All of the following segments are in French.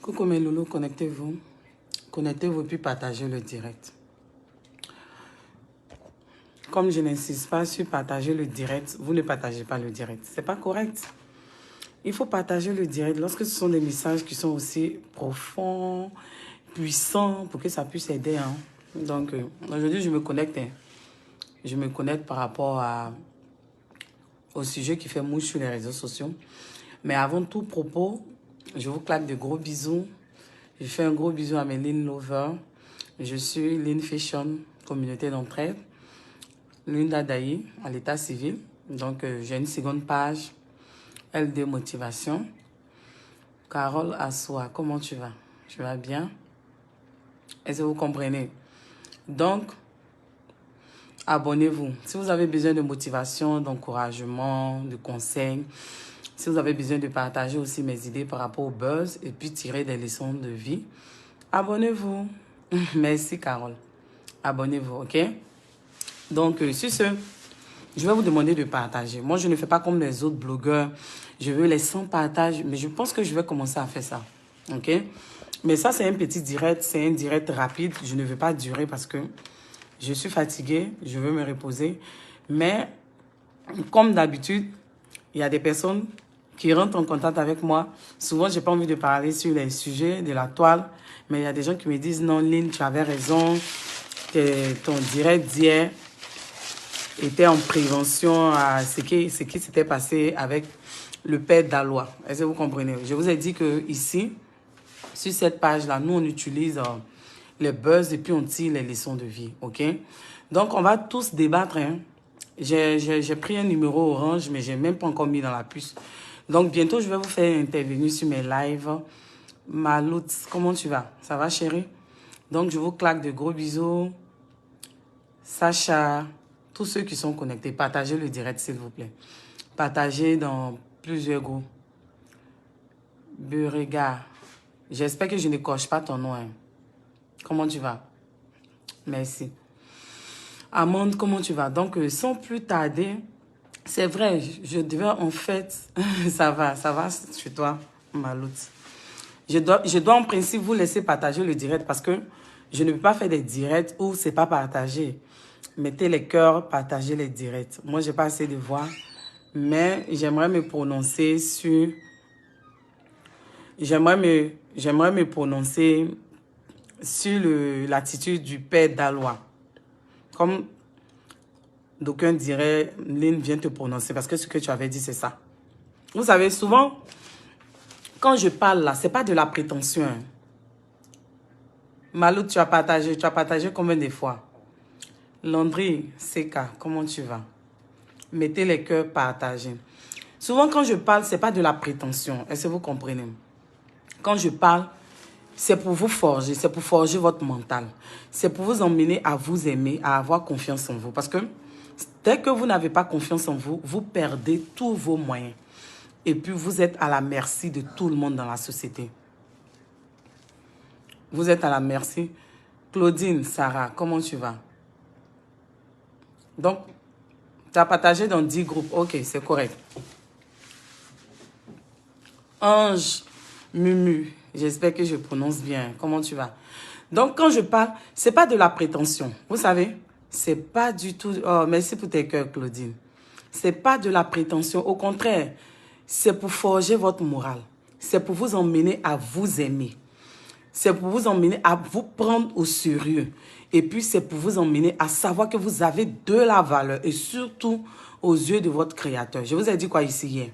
Coucou mes loulous, connectez-vous. Connectez-vous puis partagez le direct. Comme je n'insiste pas sur partager le direct, vous ne partagez pas le direct. C'est pas correct. Il faut partager le direct lorsque ce sont des messages qui sont aussi profonds, puissants, pour que ça puisse aider. Hein. Donc, aujourd'hui, je me connecte. Hein. Je me connecte par rapport au sujet qui fait mouche sur les réseaux sociaux. Mais avant tout propos, je vous claque de gros bisous. Je fais un gros bisou à mes Lean Lovers. Je suis Lean Fashion, communauté d'entraide. Lune Dadaï, à l'état civil. Donc, j'ai une seconde page. LD Motivation. Carole Assoa, comment tu vas? Tu vas bien? Est-ce que vous comprenez? Donc, abonnez-vous. Si vous avez besoin de motivation, d'encouragement, de conseils, si vous avez besoin de partager aussi mes idées par rapport au buzz et puis tirer des leçons de vie, abonnez-vous. Merci, Carole. Abonnez-vous, ok? Donc, sur ce, je vais vous demander de partager. Moi, je ne fais pas comme les autres blogueurs. Je veux les 100 partages, mais je pense que je vais commencer à faire ça. OK? Mais ça, c'est un petit direct. C'est un direct rapide. Je ne veux pas durer parce que je suis fatiguée. Je veux me reposer. Mais, comme d'habitude, il y a des personnes qui rentrent en contact avec moi. Souvent, je n'ai pas envie de parler sur les sujets de la toile. Mais il y a des gens qui me disent, non, Lynn, tu avais raison. Ton direct d'hier était en prévention à ce qui s'était passé avec le père d'Alois. Est-ce que vous comprenez? Je vous ai dit que ici, sur cette page-là, nous, on utilise les buzz et puis on tire les leçons de vie, ok? Donc, on va tous débattre. Hein? J'ai pris un numéro orange, mais je n'ai même pas encore mis dans la puce. Donc, bientôt, je vais vous faire intervenir sur mes lives. Malout, comment tu vas? Ça va, chérie? Donc, je vous claque de gros bisous. Sacha, tous ceux qui sont connectés, partagez le direct, s'il vous plaît. Partagez dans plusieurs groupes. Burega, j'espère que je ne coche pas ton nom. Hein. Comment tu vas? Merci. Amande, comment tu vas? Donc, sans plus tarder, c'est vrai, je devais en fait... ça va chez toi, Malout. Je dois en principe vous laisser partager le direct parce que je ne peux pas faire des directs où c'est pas partagé. Mettez les cœurs, partagez les directs. Moi, j'ai pas assez de voix, mais j'aimerais me prononcer sur... J'aimerais me prononcer sur l'attitude du père d'Alois. Comme d'aucuns diraient, Lynn vient te prononcer parce que ce que tu avais dit, c'est ça. Vous savez, souvent, quand je parle là, c'est pas de la prétention. Hein. Malou, tu as partagé combien de fois? Landry, Seka, comment tu vas? Mettez les cœurs, partagez. Souvent, quand je parle, c'est pas de la prétention. Est-ce que vous comprenez? Quand je parle, c'est pour vous forger, c'est pour forger votre mental. C'est pour vous emmener à vous aimer, à avoir confiance en vous. Parce que dès que vous n'avez pas confiance en vous, vous perdez tous vos moyens. Et puis, vous êtes à la merci de tout le monde dans la société. Vous êtes à la merci. Claudine, Sarah, comment tu vas? Donc, tu as partagé dans 10 groupes. Ok, c'est correct. Ange, Mumu, j'espère que je prononce bien. Comment tu vas? Donc, quand je parle, ce n'est pas de la prétention. Vous savez, c'est pas du tout... Oh, merci pour tes cœurs, Claudine. Ce n'est pas de la prétention. Au contraire, c'est pour forger votre morale. C'est pour vous emmener à vous aimer. C'est pour vous emmener à vous prendre au sérieux. Et puis, c'est pour vous emmener à savoir que vous avez de la valeur. Et surtout, aux yeux de votre Créateur. Je vous ai dit quoi ici hier?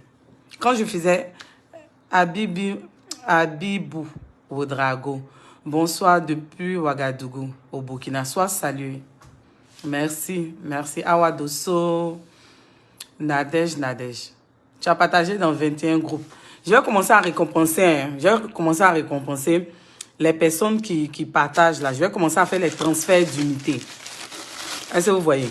Quand je faisais Abibou Ouedraogo, bonsoir depuis Ouagadougou, au Burkina. Sois salué. Merci, merci. Awadoso, Nadège. Tu as partagé dans 21 groupes. Je vais commencer à récompenser. Hein. Je vais commencer à récompenser les personnes qui partagent là. Je vais commencer à faire les transferts d'unités. Est-ce que vous voyez?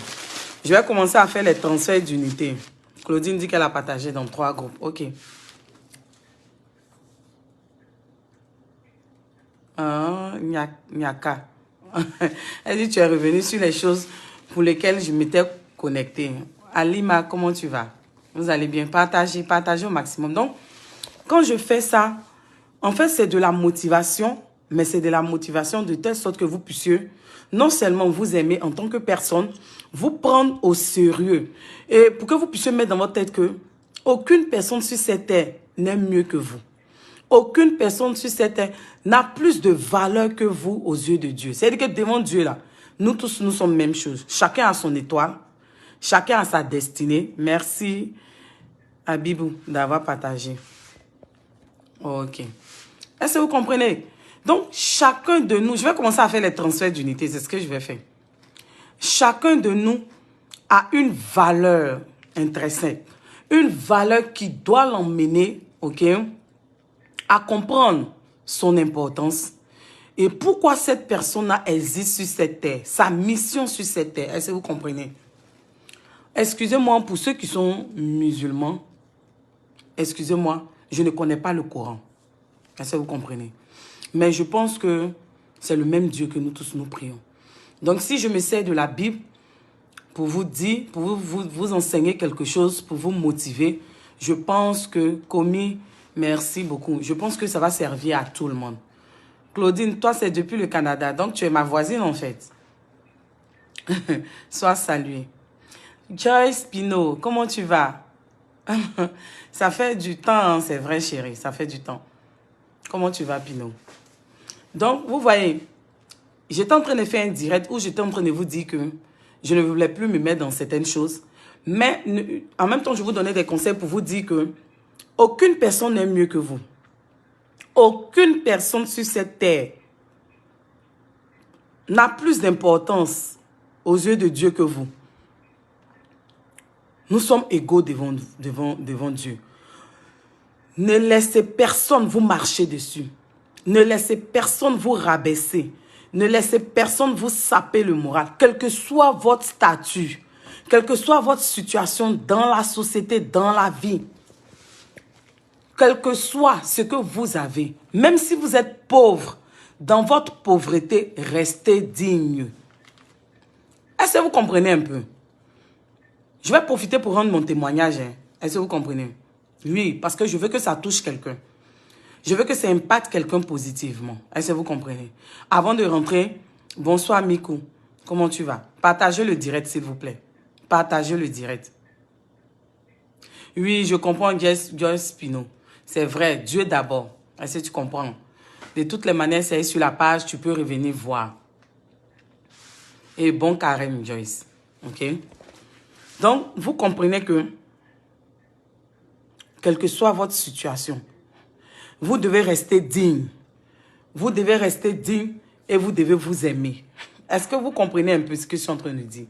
Je vais commencer à faire les transferts d'unités. Claudine dit qu'elle a partagé dans 3 groupes. Ok. Nyaka. Elle dit tu es revenu sur les choses pour lesquelles je m'étais connectée. Alima, comment tu vas? Vous allez bien? Partagez au maximum. Donc, quand je fais ça, En fait, c'est de la motivation, mais c'est de la motivation de telle sorte que vous puissiez non seulement vous aimer en tant que personne, vous prendre au sérieux. Et pour que vous puissiez mettre dans votre tête que aucune personne sur cette terre n'est mieux que vous. Aucune personne sur cette terre n'a plus de valeur que vous aux yeux de Dieu. C'est-à-dire que devant Dieu, là, nous tous, nous sommes même chose. Chacun a son étoile. Chacun a sa destinée. Merci, Abibou, d'avoir partagé. Ok. Est-ce que vous comprenez? Donc, chacun de nous, je vais commencer à faire les transferts d'unité, c'est ce que je vais faire. Chacun de nous a une valeur intrinsèque, une valeur qui doit l'emmener, ok, à comprendre son importance et pourquoi cette personne-là existe sur cette terre, sa mission sur cette terre. Est-ce que vous comprenez? Excusez-moi pour ceux qui sont musulmans, excusez-moi, je ne connais pas le Coran. Est-ce que vous comprenez? Mais je pense que c'est le même Dieu que nous tous nous prions. Donc si je me sers de la Bible pour vous dire, pour vous enseigner quelque chose, pour vous motiver, je pense que, Komi, merci beaucoup. Je pense que ça va servir à tout le monde. Claudine, toi c'est depuis le Canada, donc tu es ma voisine en fait. Sois saluée. Joyce Pino, comment tu vas? Ça fait du temps, hein, c'est vrai chérie, ça fait du temps. Comment tu vas, Pino? Donc, vous voyez, j'étais en train de faire un direct où j'étais en train de vous dire que je ne voulais plus me mettre dans certaines choses. Mais en même temps, je vous donnais des conseils pour vous dire que aucune personne n'est mieux que vous. Aucune personne sur cette terre n'a plus d'importance aux yeux de Dieu que vous. Nous sommes égaux devant Dieu. Ne laissez personne vous marcher dessus. Ne laissez personne vous rabaisser. Ne laissez personne vous saper le moral. Quel que soit votre statut, quelle que soit votre situation dans la société, dans la vie, quel que soit ce que vous avez, même si vous êtes pauvre, dans votre pauvreté, restez digne. Est-ce que vous comprenez un peu? Je vais profiter pour rendre mon témoignage. Hein. Est-ce que vous comprenez? Oui, parce que je veux que ça touche quelqu'un. Je veux que ça impacte quelqu'un positivement. Est-ce que vous comprenez? Avant de rentrer, bonsoir Mikou. Comment tu vas? Partagez le direct, s'il vous plaît. Partagez le direct. Oui, je comprends Joyce Pino. C'est vrai, Dieu d'abord. Est-ce que tu comprends? De toutes les manières, c'est sur la page, tu peux revenir voir. Et bon carême, Joyce. Ok? Donc, vous comprenez que, quelle que soit votre situation, vous devez rester digne. Vous devez rester digne et vous devez vous aimer. Est-ce que vous comprenez un peu ce que je suis en train de dire?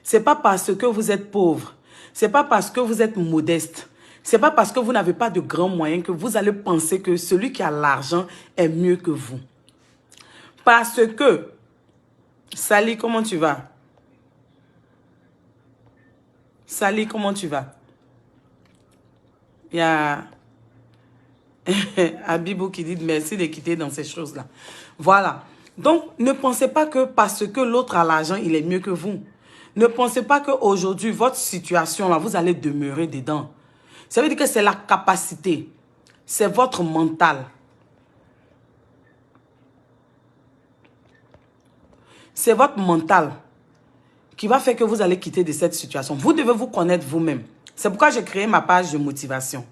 Ce n'est pas parce que vous êtes pauvre, ce n'est pas parce que vous êtes modeste, ce n'est pas parce que vous n'avez pas de grands moyens que vous allez penser que celui qui a l'argent est mieux que vous. Parce que, Sally, comment tu vas? Sally, comment tu vas? Il y a Abibou qui dit merci de quitter dans ces choses-là. Voilà. Donc, ne pensez pas que parce que l'autre a l'argent, il est mieux que vous. Ne pensez pas qu'aujourd'hui, votre situation, là, vous allez demeurer dedans. Ça veut dire que c'est la capacité. C'est votre mental. C'est votre mental qui va faire que vous allez quitter de cette situation. Vous devez vous connaître vous-même. C'est pourquoi j'ai créé ma page de motivation.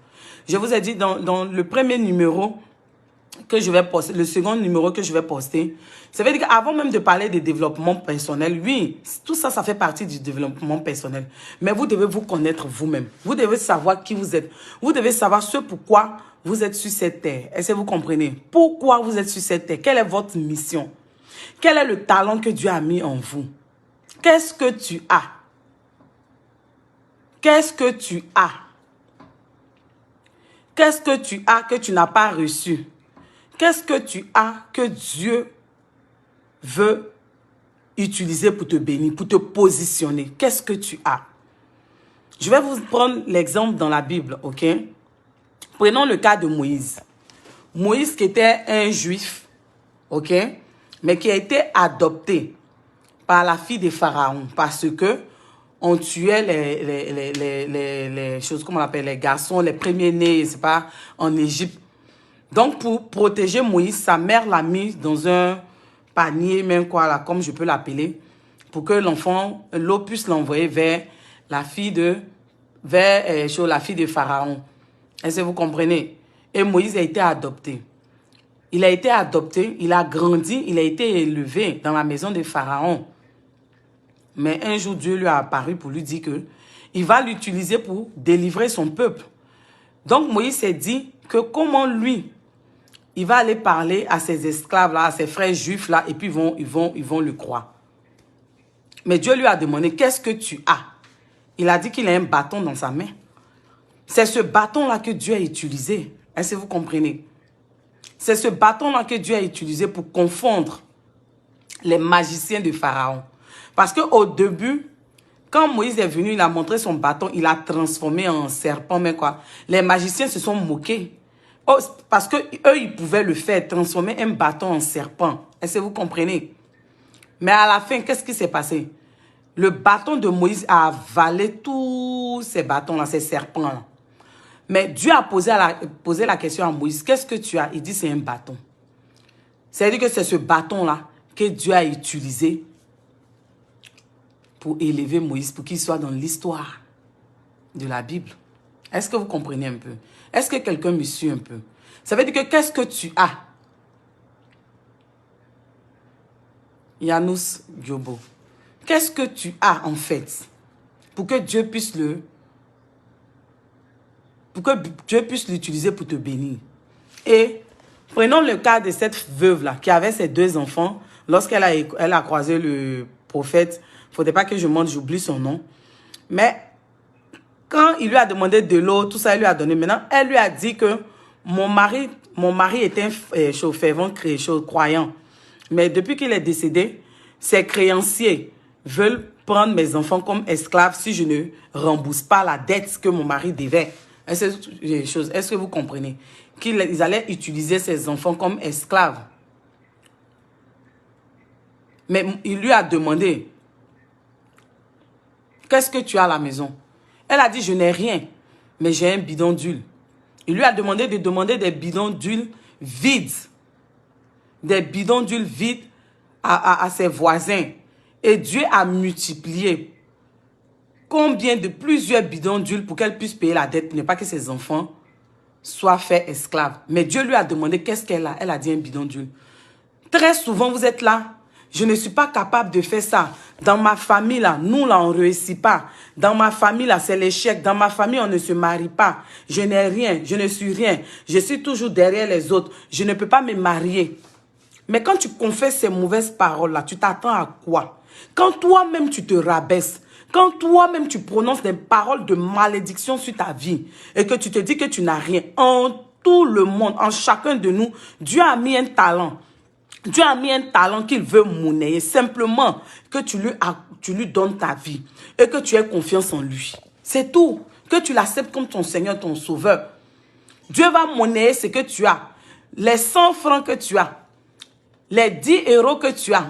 Je vous ai dit dans le premier numéro que je vais poster, le second numéro que je vais poster, ça veut dire qu'avant même de parler de développement personnel, oui, tout ça, ça fait partie du développement personnel. Mais vous devez vous connaître vous-même. Vous devez savoir qui vous êtes. Vous devez savoir ce pourquoi vous êtes sur cette terre. Est-ce que vous comprenez? Pourquoi vous êtes sur cette terre? Quelle est votre mission? Quel est le talent que Dieu a mis en vous? Qu'est-ce que tu as? Qu'est-ce que tu as? Qu'est-ce que tu as que tu n'as pas reçu? Qu'est-ce que tu as que Dieu veut utiliser pour te bénir, pour te positionner? Qu'est-ce que tu as? Je vais vous prendre l'exemple dans la Bible, ok? Prenons le cas de Moïse. Moïse qui était un juif, ok? Mais qui a été adopté par la fille de Pharaon parce que on tuait les choses, comment on appelle, les garçons, les premiers-nés, c'est pas, en Égypte. Donc, pour protéger Moïse, sa mère l'a mis dans un panier, même quoi, là, comme je peux l'appeler, pour que l'enfant, l'eau puisse l'envoyer vers la fille de, la fille de Pharaon. Est-ce que vous comprenez? Et Moïse a été adopté. Il a été adopté, il a grandi, il a été élevé dans la maison de Pharaon. Mais un jour, Dieu lui a apparu pour lui dire que il va l'utiliser pour délivrer son peuple. Donc, Moïse s'est dit que comment lui, il va aller parler à ses esclaves-là, à ses frères juifs-là, et puis ils vont le croire. Mais Dieu lui a demandé, qu'est-ce que tu as? Il a dit qu'il a un bâton dans sa main. C'est ce bâton-là que Dieu a utilisé. Est-ce que vous comprenez? C'est ce bâton-là que Dieu a utilisé pour confondre les magiciens de Pharaon. Parce qu'au début, quand Moïse est venu, il a montré son bâton, il a transformé en serpent, mais quoi. Les magiciens se sont moqués. Oh, parce qu'eux, ils pouvaient le faire, transformer un bâton en serpent. Est-ce que vous comprenez? Mais à la fin, qu'est-ce qui s'est passé? Le bâton de Moïse a avalé tous ces bâtons-là, ces serpents-là. Mais Dieu a posé la question à Moïse, qu'est-ce que tu as? Il dit, c'est un bâton. C'est-à-dire que c'est ce bâton-là que Dieu a utilisé pour élever Moïse, pour qu'il soit dans l'histoire de la Bible. Est-ce que vous comprenez un peu? Est-ce que quelqu'un me suit un peu? Ça veut dire que qu'est-ce que tu as? Yanous Gyobo. Qu'est-ce que tu as en fait pour que Dieu puisse l'utiliser pour te bénir? Et prenons le cas de cette veuve-là qui avait ses 2 enfants. Lorsqu'elle a croisé le prophète, il ne faudrait pas que je monte, j'oublie son nom. Mais quand il lui a demandé de l'eau, tout ça, il lui a donné. Maintenant, elle lui a dit que mon mari était un fervent croyant. Mais depuis qu'il est décédé, ses créanciers veulent prendre mes enfants comme esclaves si je ne rembourse pas la dette que mon mari devait. Est-ce que vous comprenez? Qu'ils allaient utiliser ses enfants comme esclaves. Mais il lui a demandé, qu'est-ce que tu as à la maison? Elle a dit, je n'ai rien, mais j'ai un bidon d'huile. Il lui a demandé de demander des bidons d'huile vides. Des bidons d'huile vides à ses voisins. Et Dieu a multiplié combien de plusieurs bidons d'huile pour qu'elle puisse payer la dette, pour ne pas que ses enfants soient faits esclaves. Mais Dieu lui a demandé qu'est-ce qu'elle a. Elle a dit un bidon d'huile. Très souvent, vous êtes là. Je ne suis pas capable de faire ça. Dans ma famille, là, nous, là, on ne réussit pas. Dans ma famille, là, c'est l'échec. Dans ma famille, on ne se marie pas. Je n'ai rien. Je ne suis rien. Je suis toujours derrière les autres. Je ne peux pas me marier. Mais quand tu confesses ces mauvaises paroles-là, tu t'attends à quoi? Quand toi-même, tu te rabaisses, quand toi-même, tu prononces des paroles de malédiction sur ta vie et que tu te dis que tu n'as rien, en tout le monde, en chacun de nous, Dieu a mis un talent. Dieu a mis un talent qu'il veut monnayer. Simplement que tu lui donnes ta vie et que tu aies confiance en lui. C'est tout. Que tu l'acceptes comme ton Seigneur, ton Sauveur. Dieu va monnayer ce que tu as. Les 100 francs que tu as. Les 10 euros que tu as.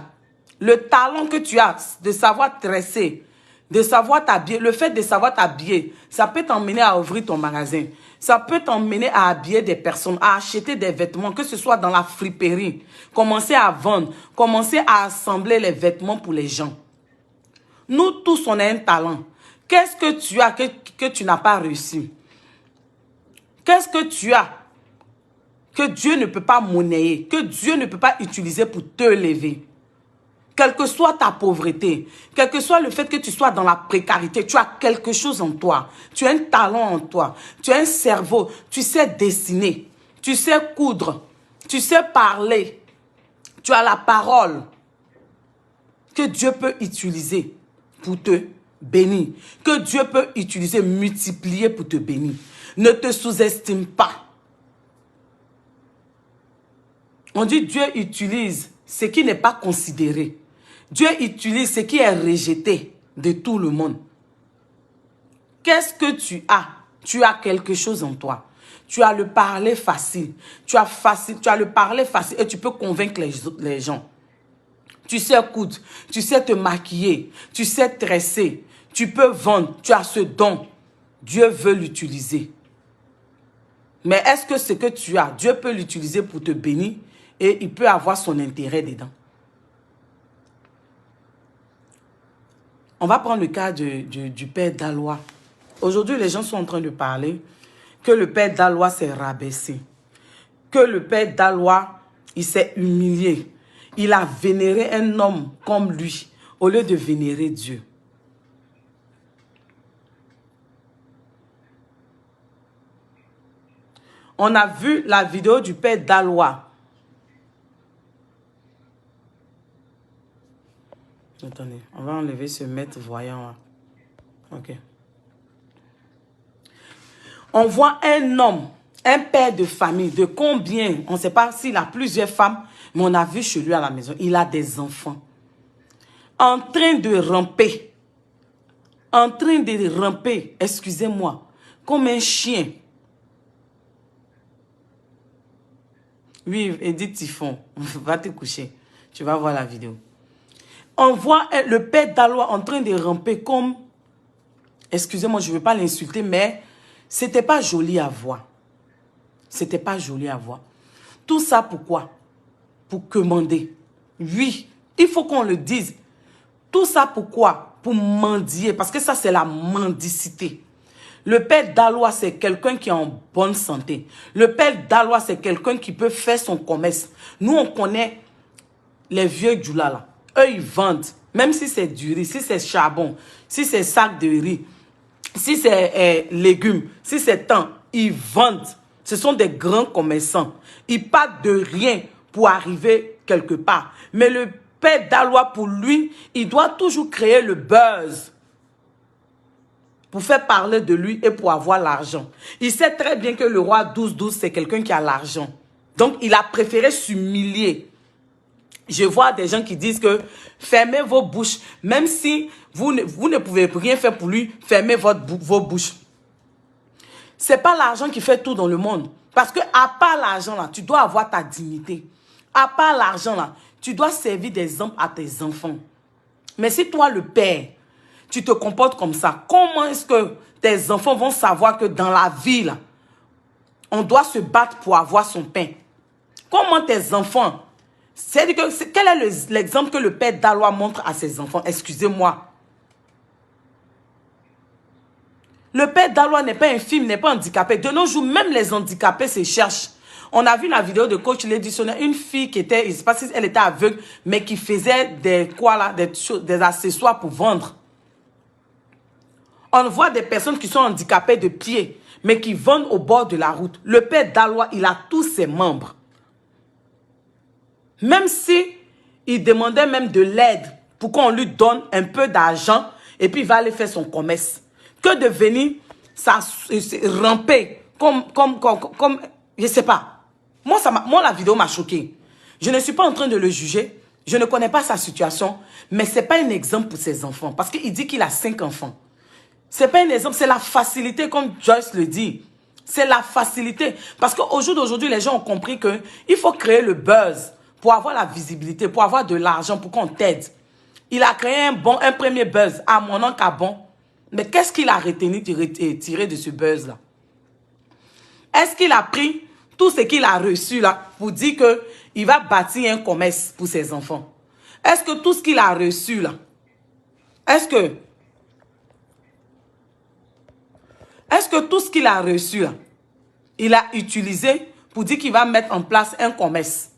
Le talent que tu as de savoir tresser. De savoir t'habiller. Le fait de savoir t'habiller, ça peut t'emmener à ouvrir ton magasin. Ça peut t'emmener à habiller des personnes, à acheter des vêtements, que ce soit dans la friperie. Commencer à vendre, commencer à assembler les vêtements pour les gens. Nous tous, on a un talent. Qu'est-ce que tu as que tu n'as pas réussi? Qu'est-ce que tu as que Dieu ne peut pas monnayer, que Dieu ne peut pas utiliser pour te lever? Quelle que soit ta pauvreté, quel que soit le fait que tu sois dans la précarité, tu as quelque chose en toi. Tu as un talent en toi. Tu as un cerveau. Tu sais dessiner. Tu sais coudre. Tu sais parler. Tu as la parole que Dieu peut utiliser pour te bénir. Que Dieu peut utiliser, multiplier pour te bénir. Ne te sous-estime pas. On dit Dieu utilise ce qui n'est pas considéré. Dieu utilise ce qui est rejeté de tout le monde. Qu'est-ce que tu as? Tu as quelque chose en toi. Tu as le parler facile. Tu as le parler facile et tu peux convaincre les gens. Tu sais coudre, tu sais te maquiller, tu sais tresser, tu peux vendre, tu as ce don. Dieu veut l'utiliser. Mais est-ce que ce que tu as, Dieu peut l'utiliser pour te bénir et il peut avoir son intérêt dedans? On va prendre le cas du père Dalois. Aujourd'hui, les gens sont en train de parler que le père Dalois s'est rabaissé. Que le père Dalois, il s'est humilié. Il a vénéré un homme comme lui au lieu de vénérer Dieu. On a vu la vidéo du père Dalois. Attendez, on va enlever ce maître voyant là. Ok. On voit un homme, un père de famille, de combien, on ne sait pas s'il a plusieurs femmes, mais on a vu chez lui à la maison, il a des enfants. En train de ramper, excusez-moi, comme un chien. Oui, Edith Typhon, va te coucher, tu vas voir la vidéo. On voit le père Dalois en train de ramper comme, excusez-moi, je ne veux pas l'insulter, mais c'était pas joli à voir. C'était pas joli à voir. Tout ça pourquoi? Pour commander. Oui, il faut qu'on le dise. Tout ça pourquoi? Pour mendier, parce que ça c'est la mendicité. Le père Dalois, c'est quelqu'un qui est en bonne santé. Le père Dalois, c'est quelqu'un qui peut faire son commerce. Nous, on connaît les vieux Djoula. Eux, ils vendent. Même si c'est du riz, si c'est charbon, si c'est sac de riz, si c'est légumes, si c'est temps, ils vendent. Ce sont des grands commerçants. Ils partent de rien pour arriver quelque part. Mais le père Dalois, pour lui, il doit toujours créer le buzz pour faire parler de lui et pour avoir l'argent. Il sait très bien que le roi 12-12, c'est quelqu'un qui a l'argent. Donc, il a préféré s'humilier. Je vois des gens qui disent que fermez vos bouches. Même si vous ne pouvez rien faire pour lui, fermez vos bouches. Ce n'est pas l'argent qui fait tout dans le monde. Parce que à part l'argent, là, tu dois avoir ta dignité. À part l'argent, là, tu dois servir d'exemple à tes enfants. Mais si toi, le père, tu te comportes comme ça, comment est-ce que tes enfants vont savoir que dans la vie, là, on doit se battre pour avoir son pain? Comment tes enfants... Quel est l'exemple que le père Dalois montre à ses enfants? Excusez-moi. Le père Dalois n'est pas infime, n'est pas handicapé. De nos jours, même les handicapés se cherchent. On a vu la vidéo de coach Lady Sonia, une fille qui était, je ne sais pas si elle était aveugle, mais qui faisait des accessoires pour vendre. On voit des personnes qui sont handicapées de pied, mais qui vendent au bord de la route. Le père Dalois, il a tous ses membres. Même si il demandait même de l'aide pour qu'on lui donne un peu d'argent et puis il va aller faire son commerce. Que de venir ramper comme je ne sais pas. Moi, la vidéo m'a choqué. Je ne suis pas en train de le juger. Je ne connais pas sa situation. Mais ce n'est pas un exemple pour ses enfants. Parce qu'il dit qu'il a 5 enfants. Ce n'est pas un exemple, c'est la facilité comme Joyce le dit. C'est la facilité. Parce qu'au jour d'aujourd'hui, les gens ont compris qu'il faut créer le buzz pour avoir la visibilité, pour avoir de l'argent, pour qu'on t'aide. Il a créé un premier buzz à mon oncle Abon. Mais qu'est-ce qu'il a retenu tiré de ce buzz-là? Est-ce qu'il a pris tout ce qu'il a reçu là pour dire qu'il va bâtir un commerce pour ses enfants? Est-ce que tout ce qu'il a reçu là, est-ce que tout ce qu'il a reçu là, il a utilisé pour dire qu'il va mettre en place un commerce?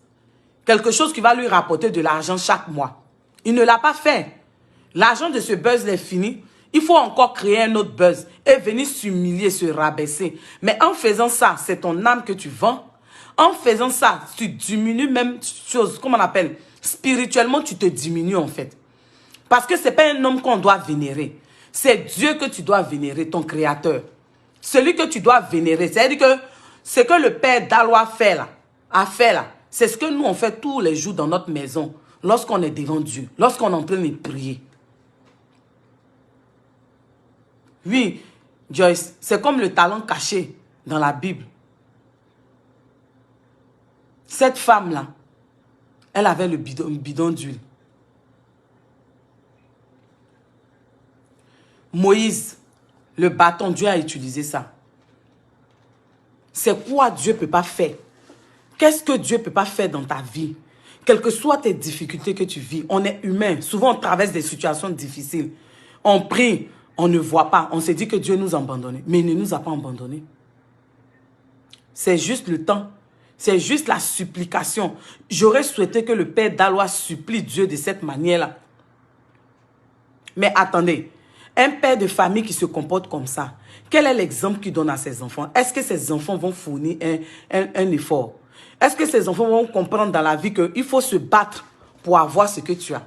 Quelque chose qui va lui rapporter de l'argent chaque mois. Il ne l'a pas fait. L'argent de ce buzz est fini. Il faut encore créer un autre buzz et venir s'humilier, se rabaisser. Mais en faisant ça, c'est ton âme que tu vends. En faisant ça, tu diminues même chose, comment on appelle, spirituellement, tu te diminues en fait. Parce que ce n'est pas un homme qu'on doit vénérer. C'est Dieu que tu dois vénérer, ton créateur. Celui que tu dois vénérer. C'est-à-dire que ce que le père Dalois a fait là, c'est ce que nous on fait tous les jours dans notre maison, lorsqu'on est devant Dieu, lorsqu'on est en train de prier. Oui, Joyce, c'est comme le talent caché dans la Bible. Cette femme-là, elle avait le bidon d'huile. Moïse, le bâton, Dieu a utilisé ça. C'est quoi Dieu ne peut pas faire? Qu'est-ce que Dieu ne peut pas faire dans ta vie? Quelles que soient tes difficultés que tu vis, on est humain. Souvent, on traverse des situations difficiles. On prie, on ne voit pas. On se dit que Dieu nous a abandonnés. Mais il ne nous a pas abandonnés. C'est juste le temps. C'est juste la supplication. J'aurais souhaité que le père Dalois supplie Dieu de cette manière-là. Mais attendez, un père de famille qui se comporte comme ça, quel est l'exemple qu'il donne à ses enfants? Est-ce que ses enfants vont fournir un effort? Est-ce que ses enfants vont comprendre dans la vie qu'il faut se battre pour avoir ce que tu as?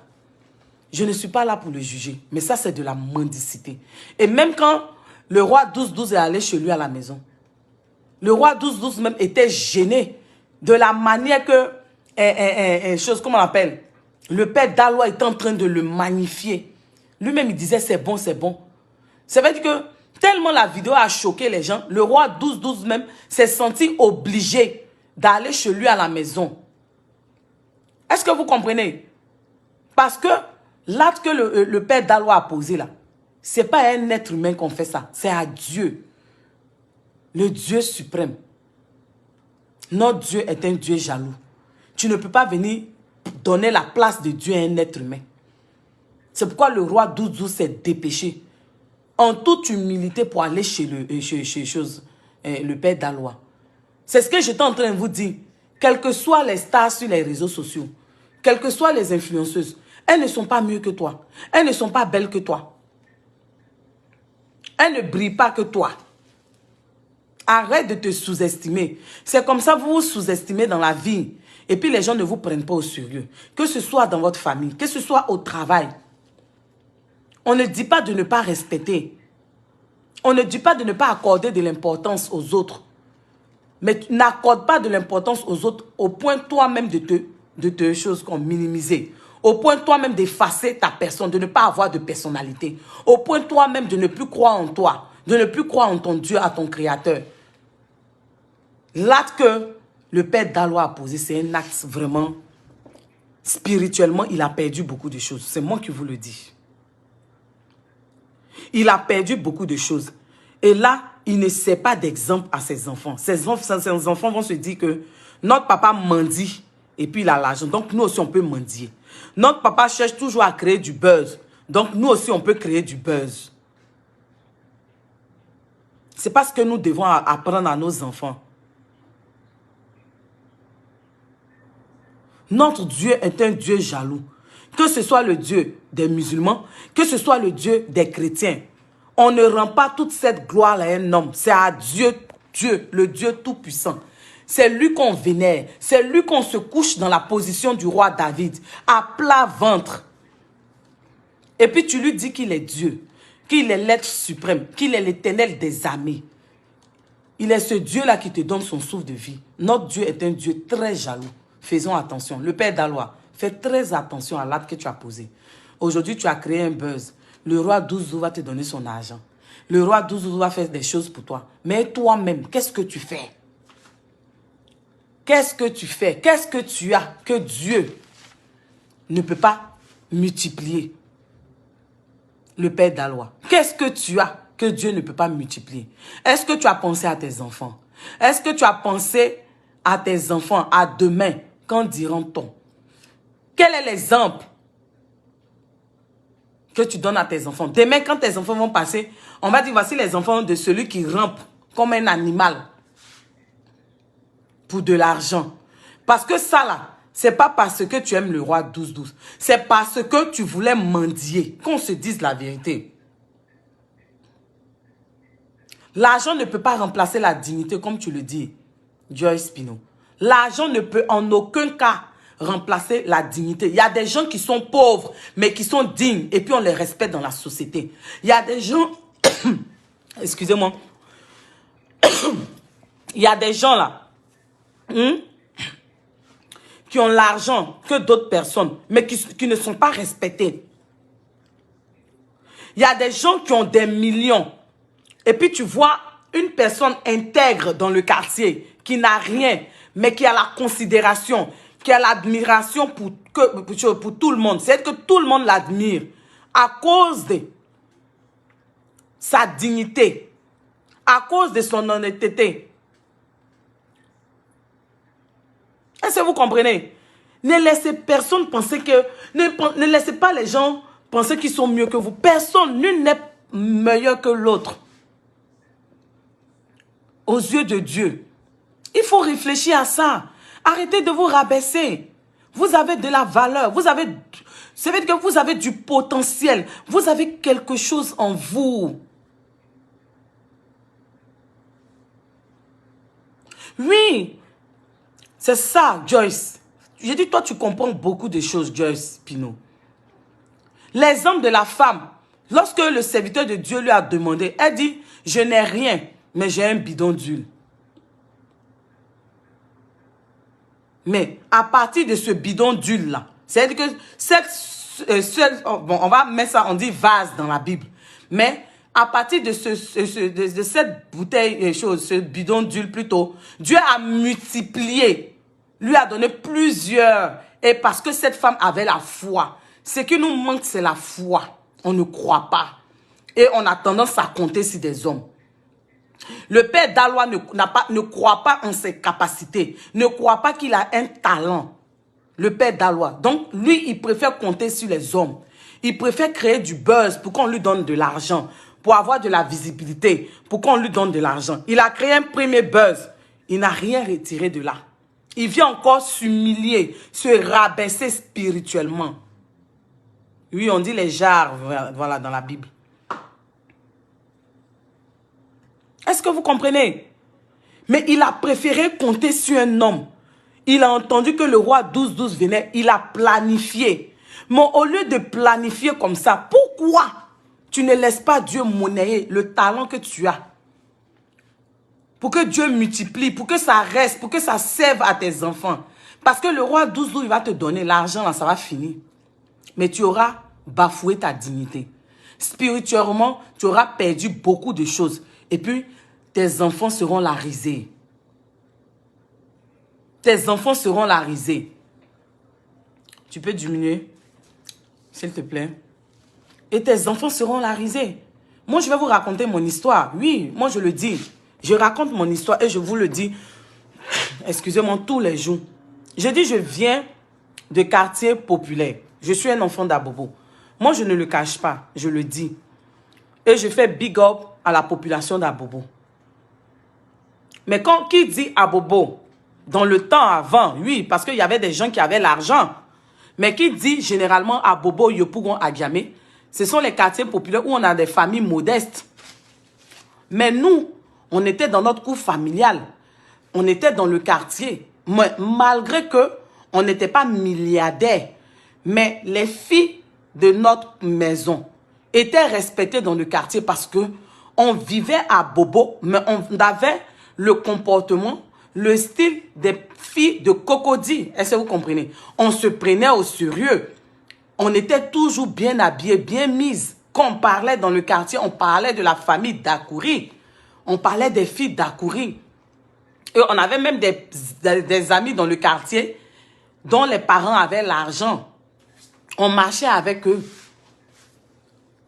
Je ne suis pas là pour le juger, mais ça c'est de la mendicité. Et même quand le roi 12-12 est allé chez lui à la maison, le roi 12-12 même était gêné de la manière que, comment on appelle, le père Dalois était en train de le magnifier. Lui-même, il disait, c'est bon, c'est bon. Ça veut dire que tellement la vidéo a choqué les gens, le roi 12-12 même s'est senti obligé d'aller chez lui à la maison. Est-ce que vous comprenez? Parce que l'acte que le père Dalois a posé là, ce n'est pas à un être humain qu'on fait ça, c'est à Dieu. Le Dieu suprême. Notre Dieu est un Dieu jaloux. Tu ne peux pas venir donner la place de Dieu à un être humain. C'est pourquoi le roi 12-12 s'est dépêché en toute humilité pour aller chez le père Dalois. C'est ce que j'étais en train de vous dire. Quelles que soient les stars sur les réseaux sociaux, quelles que soient les influenceuses, elles ne sont pas mieux que toi. Elles ne sont pas belles que toi. Elles ne brillent pas que toi. Arrête de te sous-estimer. C'est comme ça que vous vous sous-estimez dans la vie. Et puis les gens ne vous prennent pas au sérieux. Que ce soit dans votre famille, que ce soit au travail. On ne dit pas de ne pas respecter. On ne dit pas de ne pas accorder de l'importance aux autres. Mais tu n'accordes pas de l'importance aux autres au point toi-même de te choses comme minimiser. Au point toi-même d'effacer ta personne, de ne pas avoir de personnalité. Au point toi-même de ne plus croire en toi, de ne plus croire en ton Dieu, à ton Créateur. L'acte que le père Dalois a posé, c'est un acte vraiment, spirituellement, il a perdu beaucoup de choses. C'est moi qui vous le dis. Il a perdu beaucoup de choses. Et là, il ne sert pas d'exemple à ses enfants. Ses enfants vont se dire que notre papa mendie et puis il a l'argent. Donc nous aussi, on peut mendier. Notre papa cherche toujours à créer du buzz. Donc nous aussi, on peut créer du buzz. C'est pas ce que nous devons apprendre à nos enfants. Notre Dieu est un Dieu jaloux. Que ce soit le Dieu des musulmans, que ce soit le Dieu des chrétiens. On ne rend pas toute cette gloire à un homme. C'est à Dieu, le Dieu tout-puissant. C'est lui qu'on vénère. C'est lui qu'on se couche dans la position du roi David, à plat ventre. Et puis tu lui dis qu'il est Dieu, qu'il est l'être suprême, qu'il est l'éternel des armées. Il est ce Dieu-là qui te donne son souffle de vie. Notre Dieu est un Dieu très jaloux. Faisons attention. Le père Dalois, fais très attention à l'acte que tu as posé. Aujourd'hui, tu as créé un buzz. Le roi 12 va te donner son argent. Le roi 12 va faire des choses pour toi. Mais toi-même, qu'est-ce que tu fais? Qu'est-ce que tu fais? Qu'est-ce que tu as que Dieu ne peut pas multiplier? Le père Dalois. Qu'est-ce que tu as que Dieu ne peut pas multiplier? Est-ce que tu as pensé à tes enfants? Est-ce que tu as pensé à tes enfants, à demain? Qu'en diront-on? Quel est l'exemple que tu donnes à tes enfants? Demain, quand tes enfants vont passer, on va dire, voici les enfants de celui qui rampe comme un animal pour de l'argent. Parce que ça là, c'est pas parce que tu aimes le roi 12-12. C'est parce que tu voulais mendier. Qu'on se dise la vérité. L'argent ne peut pas remplacer la dignité, comme tu le dis, Joyce Pino. L'argent ne peut en aucun cas remplacer la dignité. Il y a des gens qui sont pauvres, mais qui sont dignes, et puis on les respecte dans la société. Il y a des gens, excusez-moi, il y a des gens là, qui ont l'argent que d'autres personnes, mais qui ne sont pas respectés. Il y a des gens qui ont des millions, et puis tu vois une personne intègre dans le quartier, qui n'a rien, mais qui a la considération, qui a l'admiration pour tout le monde. C'est que tout le monde l'admire à cause de sa dignité, à cause de son honnêteté. Est-ce que vous comprenez? Ne laissez personne penser que... Ne laissez pas les gens penser qu'ils sont mieux que vous. Personne, nul n'est meilleur que l'autre. Aux yeux de Dieu. Il faut réfléchir à ça. Arrêtez de vous rabaisser. Vous avez de la valeur. Ça veut dire que vous avez du potentiel. Vous avez quelque chose en vous. Oui. C'est ça, Joyce. J'ai dit, toi, tu comprends beaucoup de choses, Joyce Pino. L'exemple de la femme, lorsque le serviteur de Dieu lui a demandé, elle dit, je n'ai rien, mais j'ai un bidon d'huile. Mais à partir de ce bidon d'huile-là, c'est-à-dire que bon, on va mettre ça, on dit vase dans la Bible. Mais à partir de cette bouteille, ce bidon d'huile plutôt, Dieu a multiplié, lui a donné plusieurs. Et parce que cette femme avait la foi. Ce qui nous manque, c'est la foi. On ne croit pas. Et on a tendance à compter sur des hommes. Le père Dalois ne croit pas en ses capacités. Ne croit pas qu'il a un talent. Le père Dalois. Donc, lui, il préfère compter sur les hommes. Il préfère créer du buzz pour qu'on lui donne de l'argent. Pour avoir de la visibilité. Pour qu'on lui donne de l'argent. Il a créé un premier buzz. Il n'a rien retiré de là. Il vient encore s'humilier, se rabaisser spirituellement. Oui, on dit les jarres, voilà, dans la Bible. Est-ce que vous comprenez? Mais il a préféré compter sur un homme. Il a entendu que le roi 12-12 venait. Il a planifié. Mais au lieu de planifier comme ça, pourquoi tu ne laisses pas Dieu monnayer le talent que tu as? Pour que Dieu multiplie, pour que ça reste, pour que ça serve à tes enfants. Parce que le roi 12-12, il va te donner l'argent, là, ça va finir. Mais tu auras bafoué ta dignité. Spirituellement, tu auras perdu beaucoup de choses. Et puis, tes enfants seront la risée. Tes enfants seront la risée. Tu peux diminuer, s'il te plaît. Et tes enfants seront la risée. Moi, je vais vous raconter mon histoire. Oui, moi, je le dis. Je raconte mon histoire et je vous le dis, excusez-moi, tous les jours. Je dis, je viens de quartier populaire. Je suis un enfant d'Abobo. Moi, je ne le cache pas, je le dis. Et je fais big up à la population d'Abobo. Mais quand qui dit Abobo, dans le temps avant, oui, parce qu'il y avait des gens qui avaient l'argent. Mais qui dit généralement Abobo, Yopougon, Agiamé, ce sont les quartiers populaires où on a des familles modestes. Mais nous, on était dans notre cour familial. On était dans le quartier. Mais malgré que on n'était pas milliardaires, mais les filles de notre maison étaient respectées dans le quartier parce que on vivait à Bobo, mais on avait le comportement, le style des filles de Cocody. Est-ce que vous comprenez? On se prenait au sérieux. On était toujours bien habillés, bien mises. Quand on parlait dans le quartier, on parlait de la famille d'Akouri. On parlait des filles d'Akouri. Et on avait même des amis dans le quartier dont les parents avaient l'argent. On marchait avec eux.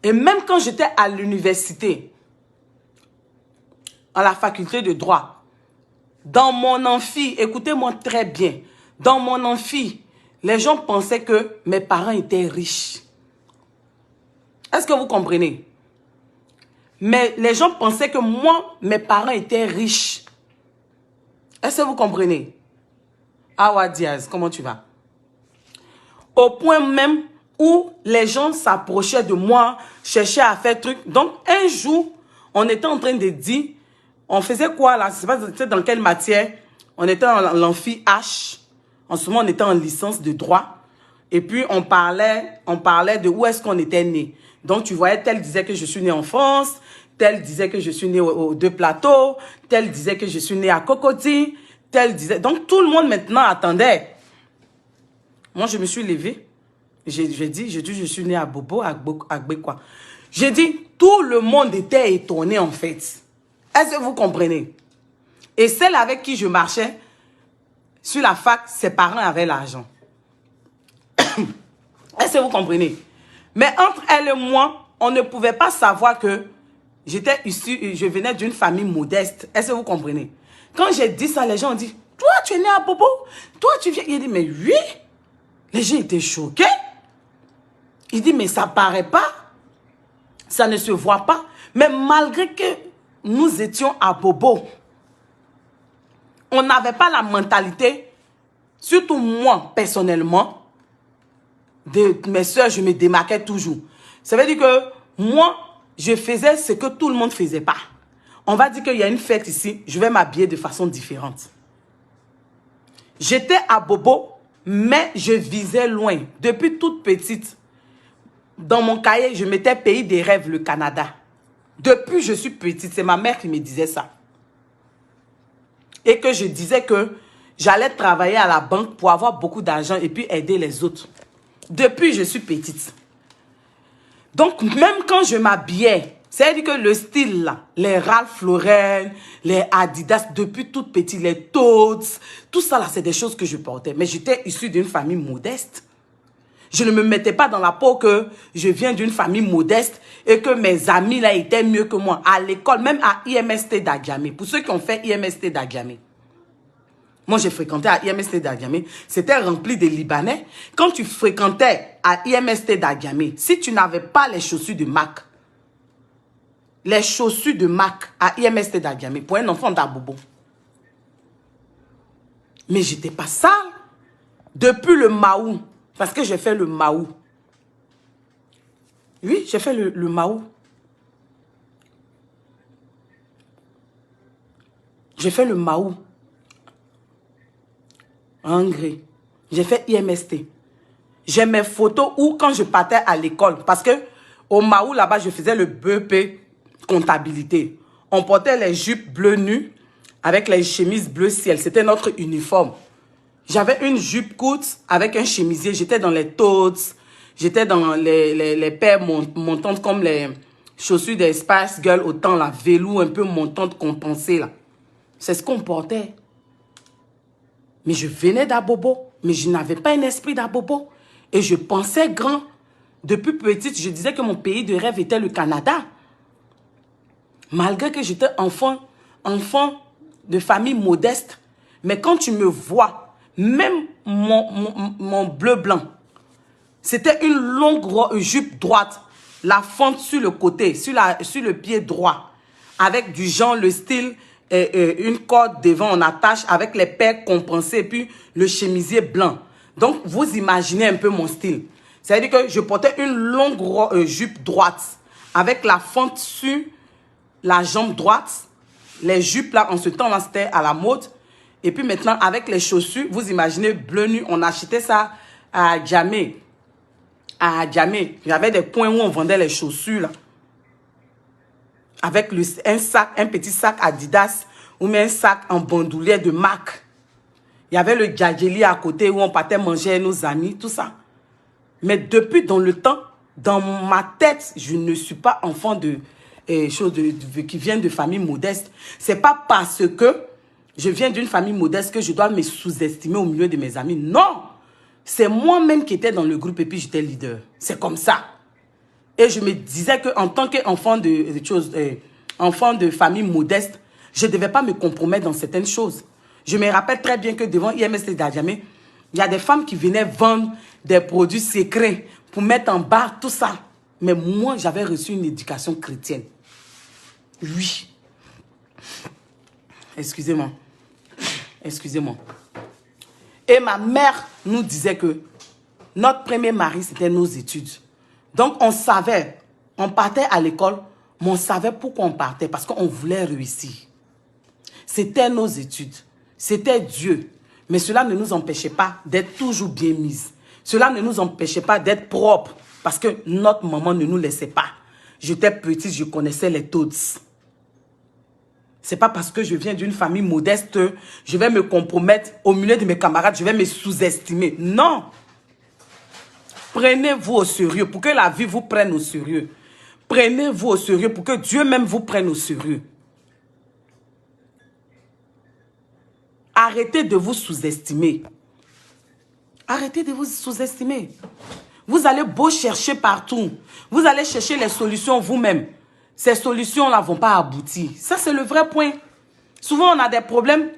Et même quand j'étais à l'université, à la faculté de droit, dans mon amphi, écoutez-moi très bien, dans mon amphi, les gens pensaient que mes parents étaient riches. Est-ce que vous comprenez? Mais les gens pensaient que moi, mes parents étaient riches. Est-ce que vous comprenez? Awa Diaz, comment tu vas? Au point même où les gens s'approchaient de moi, cherchaient à faire truc. Donc, un jour, on était en train de dire, on faisait quoi là? Je ne sais pas dans quelle matière. On était en l'amphi H. En ce moment, on était en licence de droit. Et puis, on parlait de où est-ce qu'on était né. Donc, tu voyais, tel disait que je suis né en France, tel disait que je suis né aux Deux Plateaux, tel disait que je suis né à Cocody, tel disait... Donc, tout le monde maintenant attendait. Moi, je me suis levée. J'ai dit, je suis né à Bobo, à Gbekwa. J'ai dit, tout le monde était étonné en fait. Est-ce que vous comprenez? Et celle avec qui je marchais, sur la fac, ses parents avaient l'argent. Est-ce que vous comprenez? Mais entre elle et moi, on ne pouvait pas savoir que j'étais issue, je venais d'une famille modeste. Est-ce que vous comprenez? Quand j'ai dit ça, les gens ont dit, toi, tu es né à Bobo? Toi, tu viens? Il dit, mais oui. Les gens étaient choqués. Il dit, mais ça paraît pas. Ça ne se voit pas. Mais malgré que nous étions à Bobo, on n'avait pas la mentalité, surtout moi, personnellement, de mes soeurs, je me démarquais toujours. Ça veut dire que moi, je faisais ce que tout le monde ne faisait pas. On va dire qu'il y a une fête ici, je vais m'habiller de façon différente. J'étais à Bobo, mais je visais loin. Depuis toute petite, dans mon cahier, je mettais pays des rêves, le Canada. Depuis je suis petite, c'est ma mère qui me disait ça. Et que je disais que j'allais travailler à la banque pour avoir beaucoup d'argent et puis aider les autres. Depuis je suis petite. Donc même quand je m'habillais, c'est-à-dire que le style là, les Ralph Lauren, les Adidas, depuis toute petite, les Toads, tout ça là, c'est des choses que je portais. Mais j'étais issue d'une famille modeste. Je ne me mettais pas dans la peau que je viens d'une famille modeste et que mes amis là étaient mieux que moi. À l'école, même à IMST d'Agamé. Pour ceux qui ont fait IMST d'Agamé. Moi, j'ai fréquenté à IMST d'Agamé. C'était rempli de Libanais. Quand tu fréquentais à IMST d'Agamé, si tu n'avais pas les chaussures de Mac, à IMST d'Agamé, pour un enfant d'Abobo. Mais j'étais pas sale. Depuis le Maou. Parce que j'ai fait le Maou. Oui, j'ai fait le Maou. J'ai fait le Maou. En Hongrie. J'ai fait IMST. J'ai mes photos où quand je partais à l'école. Parce que au Maou, là-bas, je faisais le BEP comptabilité. On portait les jupes bleu nues avec les chemises bleu ciel. C'était notre uniforme. J'avais une jupe courte avec un chemisier. J'étais dans les Toads. J'étais dans les paires montantes comme les chaussures des Spice Girls. Autant la velours un peu montante compensée là. C'est ce qu'on portait. Mais je venais d'Abobo. Mais je n'avais pas un esprit d'Abobo. Et je pensais grand. Depuis petite, je disais que mon pays de rêve était le Canada. Malgré que j'étais enfant de famille modeste. Mais quand tu me vois... Même mon bleu-blanc, c'était une longue jupe droite, la fente sur le côté, sur le pied droit, avec du genre, le style, une corde devant, on attache avec les paires compensées, puis le chemisier blanc. Donc, vous imaginez un peu mon style. C'est-à-dire que je portais une longue jupe droite, avec la fente sur la jambe droite. Les jupes, là, en ce temps-là, c'était à la mode. Et puis maintenant, avec les chaussures, vous imaginez, bleu nu, on achetait ça à Djamé. À Djamé, il y avait des points où on vendait les chaussures, là. Avec un petit sac Adidas ou même un sac en bandoulière de Mac. Il y avait le Djadjeli à côté où on partait manger avec nos amis, tout ça. Mais depuis dans le temps, dans ma tête, je ne suis pas enfant qui vient de famille modeste. C'est pas parce que je viens d'une famille modeste que je dois me sous-estimer au milieu de mes amis. Non! C'est moi-même qui étais dans le groupe et puis j'étais leader. C'est comme ça. Et je me disais qu'en tant qu'enfant enfant de famille modeste, je ne devais pas me compromettre dans certaines choses. Je me rappelle très bien que devant IMST d'Adjamé, il y a des femmes qui venaient vendre des produits secrets pour mettre en bas, tout ça. Mais moi, j'avais reçu une éducation chrétienne. Oui. Excusez-moi. Excusez-moi. Et ma mère nous disait que notre premier mari, c'était nos études. Donc, on savait, on partait à l'école, mais on savait pourquoi on partait, parce qu'on voulait réussir. C'était nos études. C'était Dieu. Mais cela ne nous empêchait pas d'être toujours bien mises. Cela ne nous empêchait pas d'être propres, parce que notre maman ne nous laissait pas. J'étais petite, je connaissais les Toads. C'est pas parce que je viens d'une famille modeste, je vais me compromettre au milieu de mes camarades, je vais me sous-estimer. Non. Prenez-vous au sérieux pour que la vie vous prenne au sérieux. Prenez-vous au sérieux pour que Dieu même vous prenne au sérieux. Arrêtez de vous sous-estimer. Arrêtez de vous sous-estimer. Vous allez beau chercher partout. Vous allez chercher les solutions vous-même. Ces solutions-là ne vont pas aboutir. Ça, c'est le vrai point. Souvent, on a des problèmes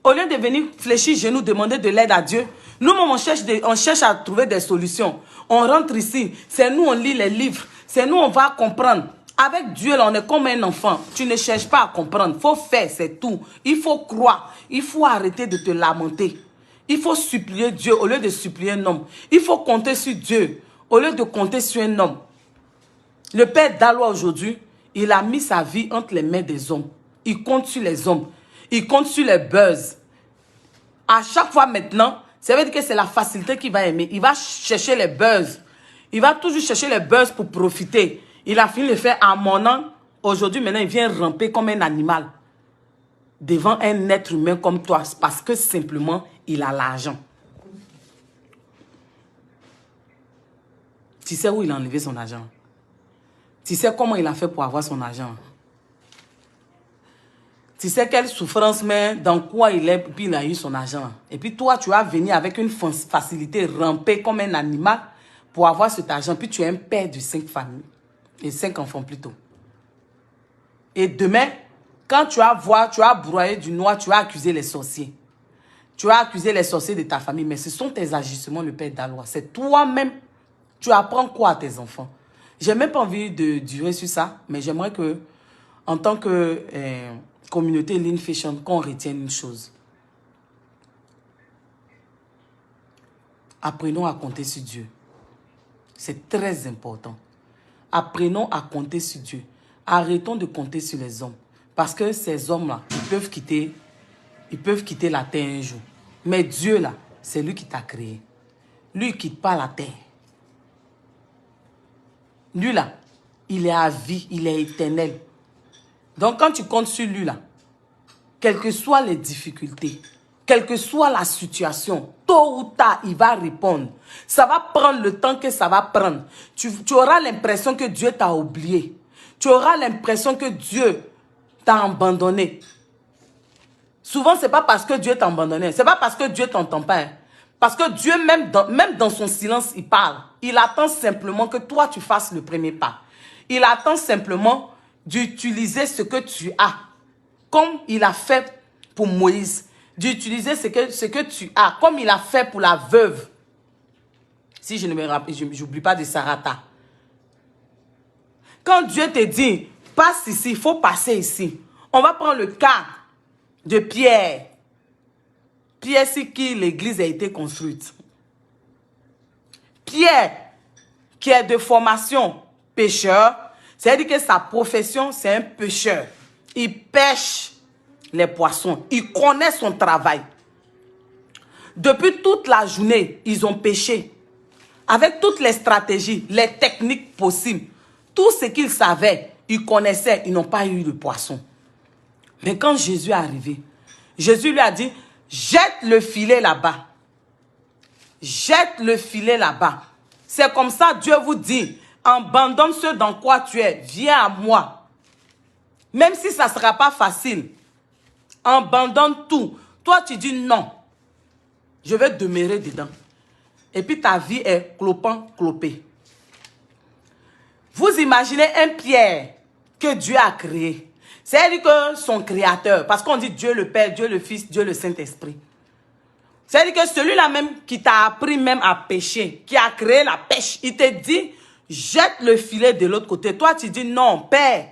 Au lieu de venir fléchir genoux, demander de l'aide à Dieu, nous-mêmes, on cherche à trouver des solutions. On rentre ici, c'est nous, on lit les livres, c'est nous, on va comprendre. Avec Dieu, là, on est comme un enfant. Tu ne cherches pas à comprendre. Il faut faire, c'est tout. Il faut croire. Il faut arrêter de te lamenter. Il faut supplier Dieu au lieu de supplier un homme. Il faut compter sur Dieu au lieu de compter sur un homme. Le père Dalois aujourd'hui, il a mis sa vie entre les mains des hommes. Il compte sur les hommes. Il compte sur les buzz. À chaque fois maintenant, ça veut dire que c'est la facilité qu'il va aimer. Il va chercher les buzz. Il va toujours chercher les buzz pour profiter. Il a fini de faire à mon an. Aujourd'hui, maintenant, il vient ramper comme un animal devant un être humain comme toi parce que simplement, il a l'argent. Tu sais où il a enlevé son argent? Tu sais comment il a fait pour avoir son argent? Tu sais quelle souffrance, mais dans quoi il est, puis il a eu son argent. Et puis toi, tu vas venir avec une facilité, ramper comme un animal pour avoir cet argent. Puis tu es un père de 5 familles. Et 5 enfants plutôt. Et demain, quand tu vas voir, tu vas broyer du noir, tu vas accuser les sorciers. Tu vas accuser les sorciers de ta famille. Mais ce sont tes agissements, le père Dalois. C'est toi-même. Tu apprends quoi à tes enfants? J'ai même pas envie de durer sur ça. Mais j'aimerais que, en tant que communauté Lean Fashion, qu'on retienne une chose. Apprenons à compter sur Dieu. C'est très important. Apprenons à compter sur Dieu. Arrêtons de compter sur les hommes. Parce que ces hommes-là, ils peuvent quitter la terre un jour. Mais Dieu, là, c'est lui qui t'a créé. Lui, il ne quitte pas la terre. Lui, là, il est à vie, il est éternel. Donc, quand tu comptes sur lui, là, quelles que soient les difficultés, quelle que soit la situation, tôt ou tard, il va répondre. Ça va prendre le temps que ça va prendre. Tu auras l'impression que Dieu t'a oublié. Tu auras l'impression que Dieu t'a abandonné. Souvent, ce n'est pas parce que Dieu t'a abandonné. Ce n'est pas parce que Dieu ne t'entend pas. Parce que Dieu, même dans son silence, il parle. Il attend simplement que toi, tu fasses le premier pas. Il attend simplement d'utiliser ce que tu as. Comme il a fait pour Moïse. D'utiliser ce que tu as. Comme il a fait pour la veuve. Si je ne me rappelle, je n'oublie pas de Sarata. Quand Dieu te dit, passe ici, il faut passer ici. On va prendre le cas de Pierre. Pierre, c'est qui l'église a été construite. Pierre, qui est de formation pêcheur, c'est-à-dire que sa profession, c'est un pêcheur. Il pêche les poissons. Il connaît son travail. Depuis toute la journée, ils ont pêché. Avec toutes les stratégies, les techniques possibles. Tout ce qu'ils savaient, ils connaissaient, ils n'ont pas eu de poisson. Mais quand Jésus est arrivé, Jésus lui a dit, jette le filet là-bas. Jette le filet là-bas. C'est comme ça, Dieu vous dit, abandonne ce dans quoi tu es, viens à moi. Même si ça ne sera pas facile, abandonne tout. Toi, tu dis non, je vais demeurer dedans. Et puis ta vie est clopé. Vous imaginez un Pierre que Dieu a créé. C'est-à-dire que son créateur, parce qu'on dit Dieu le Père, Dieu le Fils, Dieu le Saint-Esprit. C'est-à-dire que celui-là même qui t'a appris même à pêcher, qui a créé la pêche, il te dit, jette le filet de l'autre côté. Toi, tu dis, non, Père,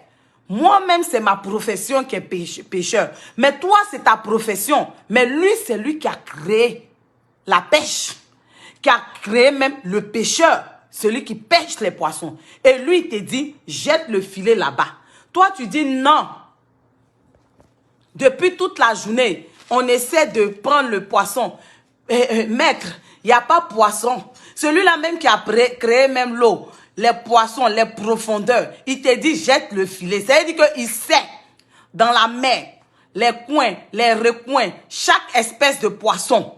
moi-même, c'est ma profession qui est pêcheur. Mais toi, c'est ta profession. Mais lui, c'est lui qui a créé la pêche, qui a créé même le pêcheur, celui qui pêche les poissons. Et lui, il te dit, jette le filet là-bas. Toi, tu dis non. Depuis toute la journée, on essaie de prendre le poisson. Maître, il n'y a pas poisson. Celui-là même qui a créé même l'eau, les poissons, les profondeurs, il te dit jette le filet. C'est-à-dire qu'il sait dans la mer, les coins, les recoins, chaque espèce de poisson.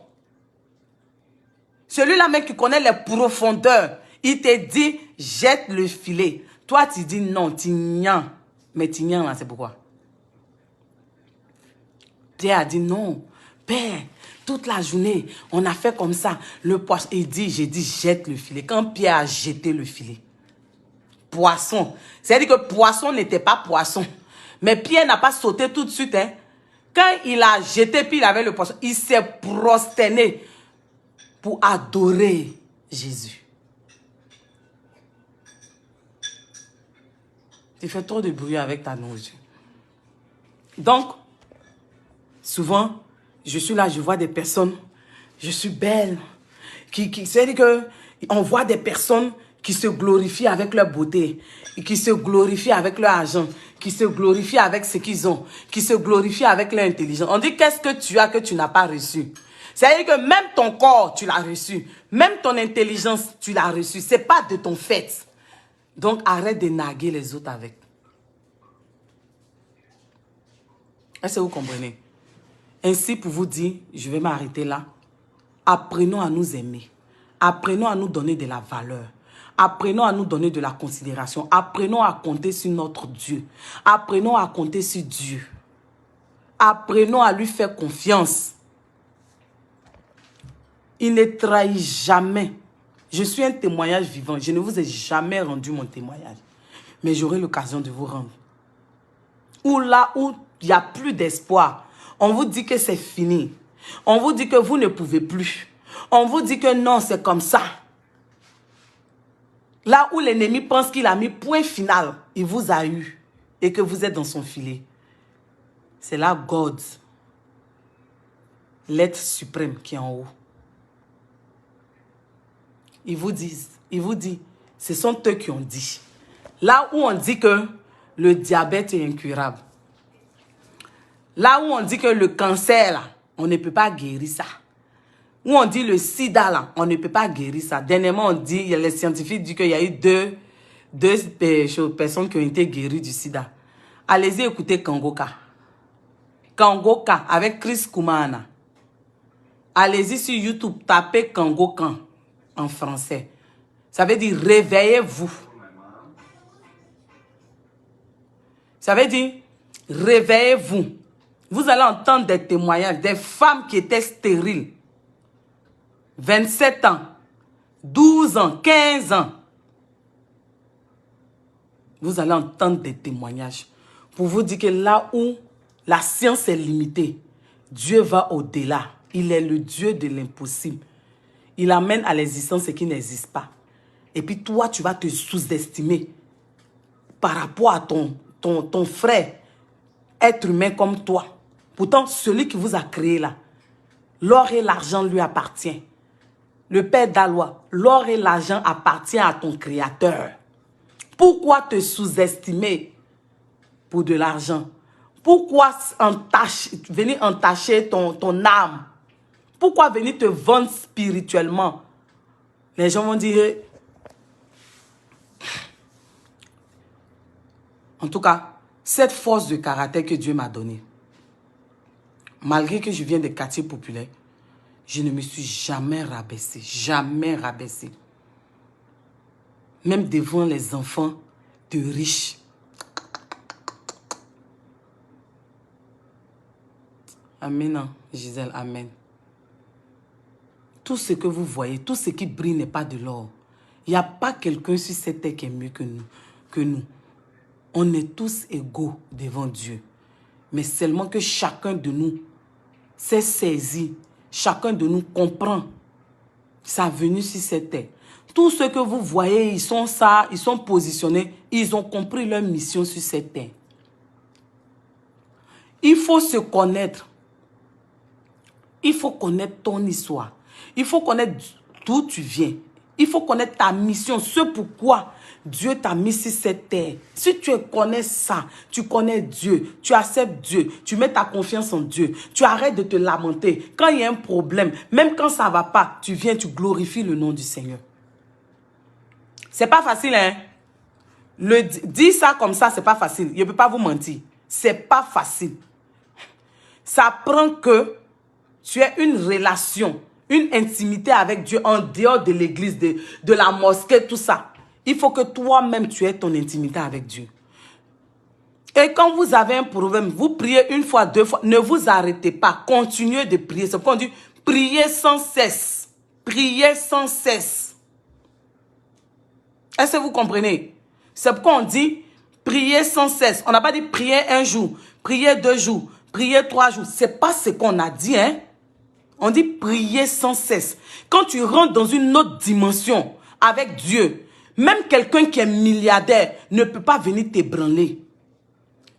Celui-là même qui connaît les profondeurs, il te dit jette le filet. Toi, tu dis non, tu niens. Mais tu niens là, c'est pourquoi? Pierre a dit non, Père, toute la journée, on a fait comme ça. Le poisson, j'ai dit, jette le filet. Quand Pierre a jeté le filet, poisson. C'est-à-dire que poisson n'était pas poisson. Mais Pierre n'a pas sauté tout de suite. Hein. Quand il a jeté, puis il avait le poisson, il s'est prosterné pour adorer Jésus. Tu fais trop de bruit avec ta nourriture. Donc, souvent, je suis là, je vois des personnes, je suis belle. C'est-à-dire qu'on voit des personnes qui se glorifient avec leur beauté, qui se glorifient avec leur argent, qui se glorifient avec ce qu'ils ont, qui se glorifient avec leur intelligence. On dit, qu'est-ce que tu as que tu n'as pas reçu? C'est-à-dire que même ton corps, tu l'as reçu. Même ton intelligence, tu l'as reçu. Ce n'est pas de ton fait. Donc, arrête de naguer les autres avec. Est-ce que vous comprenez? Ainsi, pour vous dire, je vais m'arrêter là. Apprenons à nous aimer. Apprenons à nous donner de la valeur. Apprenons à nous donner de la considération. Apprenons à compter sur notre Dieu. Apprenons à compter sur Dieu. Apprenons à lui faire confiance. Il ne trahit jamais. Je suis un témoignage vivant. Je ne vous ai jamais rendu mon témoignage. Mais j'aurai l'occasion de vous rendre. Ou là où il n'y a plus d'espoir, on vous dit que c'est fini. On vous dit que vous ne pouvez plus. On vous dit que non, c'est comme ça. Là où l'ennemi pense qu'il a mis point final, il vous a eu et que vous êtes dans son filet. C'est là God, l'être suprême qui est en haut. Ils vous dit, ce sont eux qui ont dit. Là où on dit que le diabète est incurable. Là où on dit que le cancer, là, on ne peut pas guérir ça. Où on dit le sida, là, on ne peut pas guérir ça. Dernièrement, on dit, les scientifiques disent qu'il y a eu deux personnes qui ont été guéries du sida. Allez-y écouter Kangoka. Kangoka avec Chris Kumana. Allez-y sur YouTube, tapez Kangokan en français. Ça veut dire réveillez-vous. Ça veut dire réveillez-vous. Vous allez entendre des témoignages des femmes qui étaient stériles. 27 ans, 12 ans, 15 ans. Vous allez entendre des témoignages pour vous dire que là où la science est limitée, Dieu va au-delà. Il est le Dieu de l'impossible. Il amène à l'existence ce qui n'existe pas. Et puis toi, tu vas te sous-estimer par rapport à ton frère, être humain comme toi. Pourtant, celui qui vous a créé là, l'or et l'argent lui appartiennent. Le Père d'Alois, l'or et l'argent appartiennent à ton Créateur. Pourquoi te sous-estimer pour de l'argent? Pourquoi venir entacher ton âme? Pourquoi venir te vendre spirituellement? Les gens vont dire... En tout cas, cette force de caractère que Dieu m'a donnée, malgré que je viens des quartiers populaires, je ne me suis jamais rabaissé. Jamais rabaissé. Même devant les enfants de riches. Amen, Gisèle, amen. Tout ce que vous voyez, tout ce qui brille n'est pas de l'or. Il n'y a pas quelqu'un sur cette terre qui est mieux que nous. On est tous égaux devant Dieu. Mais seulement que chacun de nous s'est saisi. Chacun de nous comprend sa venue sur cette terre. Tous ceux que vous voyez, ils sont positionnés. Ils ont compris leur mission sur cette terre. Il faut se connaître. Il faut connaître ton histoire. Il faut connaître d'où tu viens. Il faut connaître ta mission, ce pourquoi Dieu t'a mis sur cette terre. Si tu connais ça, tu connais Dieu, tu acceptes Dieu, tu mets ta confiance en Dieu, tu arrêtes de te lamenter. Quand il y a un problème, même quand ça ne va pas, tu viens, tu glorifies le nom du Seigneur. C'est pas facile, hein? Dire ça comme ça, c'est pas facile. Je ne peux pas vous mentir. C'est pas facile. Ça prend que tu aies une relation, une intimité avec Dieu en dehors de l'église, de la mosquée, tout ça. Il faut que toi-même, tu aies ton intimité avec Dieu. Et quand vous avez un problème, vous priez une fois, deux fois, ne vous arrêtez pas. Continuez de prier. C'est pourquoi on dit, priez sans cesse. Priez sans cesse. Est-ce que vous comprenez? C'est pourquoi on dit, priez sans cesse. On n'a pas dit prier un jour, prier 2 jours, prier 3 jours. Ce n'est pas ce qu'on a dit, hein. On dit prier sans cesse. Quand tu rentres dans une autre dimension avec Dieu, même quelqu'un qui est milliardaire ne peut pas venir t'ébranler.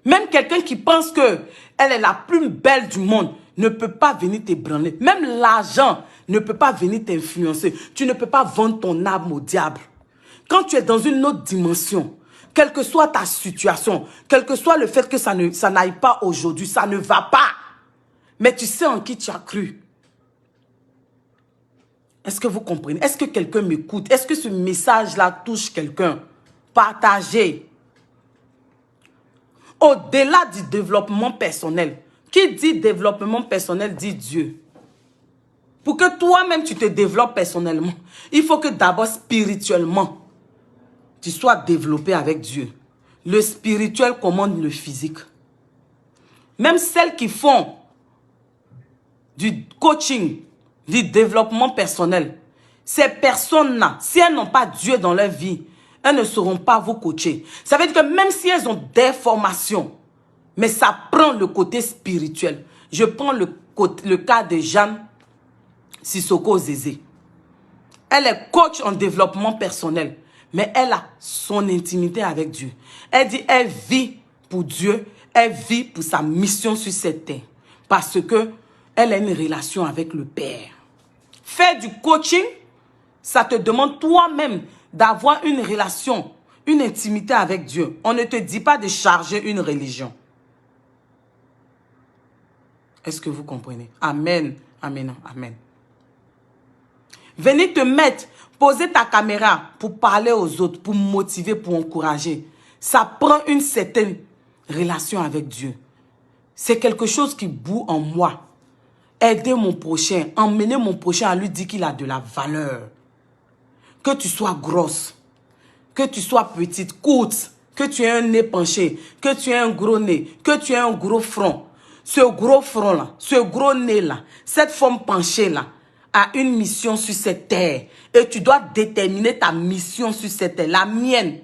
Même quelqu'un qui pense qu'elle est la plus belle du monde ne peut pas venir t'ébranler. Même l'argent ne peut pas venir t'influencer. Tu ne peux pas vendre ton âme au diable. Quand tu es dans une autre dimension, quelle que soit ta situation, quel que soit le fait que ça n'aille pas aujourd'hui, ça ne va pas. Mais tu sais en qui tu as cru. Est-ce que vous comprenez? Est-ce que quelqu'un m'écoute? Est-ce que ce message-là touche quelqu'un? Partagez. Au-delà du développement personnel, qui dit développement personnel dit Dieu. Pour que toi-même tu te développes personnellement, il faut que d'abord spirituellement, tu sois développé avec Dieu. Le spirituel commande le physique. Même celles qui font du coaching, du développement personnel, ces personnes-là, si elles n'ont pas Dieu dans leur vie, elles ne sauront pas vous coacher. Ça veut dire que même si elles ont des formations, mais ça prend le côté spirituel. Je prends le cas de Jeanne Sissoko Zézé. Elle est coach en développement personnel, mais elle a son intimité avec Dieu. Elle dit elle vit pour Dieu, elle vit pour sa mission sur cette terre. Parce que elle a une relation avec le Père. Faire du coaching, ça te demande toi-même d'avoir une relation, une intimité avec Dieu. On ne te dit pas de charger une religion. Est-ce que vous comprenez? Amen, amen, amen. Venez te mettre, poser ta caméra pour parler aux autres, pour motiver, pour encourager. Ça prend une certaine relation avec Dieu. C'est quelque chose qui bout en moi. Aider mon prochain, emmener mon prochain à lui dire qu'il a de la valeur. Que tu sois grosse, que tu sois petite, courte, que tu aies un nez penché, que tu aies un gros nez, que tu aies un gros front. Ce gros front-là, ce gros nez-là, cette forme penchée-là a une mission sur cette terre. Et tu dois déterminer ta mission sur cette terre. La mienne,